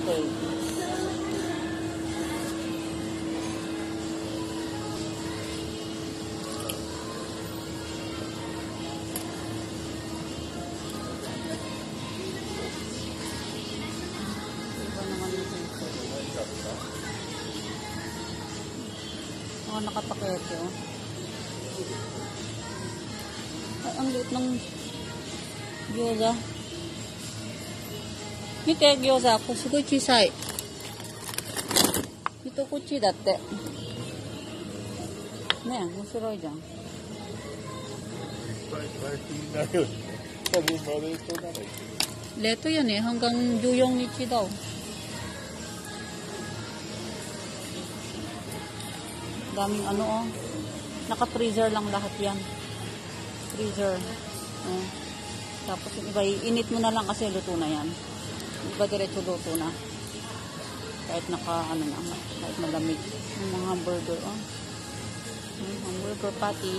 Okay. Iba naman yung dito. Mga nakapakete, oh. Ay, ang liit ng gyoza. Mite, gyoza. Ko, sugoi chisai. Ito kuchi datte. Ne, mesuroi jan. Leto yan eh. Hanggang Juyong Nichi daw. Daming ano oh. Naka-freezer lang lahat yan. Freezer. Oh. Tapos yung iba, init mo na lang kasi luto na yan. Yung iba diretso luto na. Kahit naka, ano na, kahit malamig. Yung mga hamburger, oh. Hamburger patty.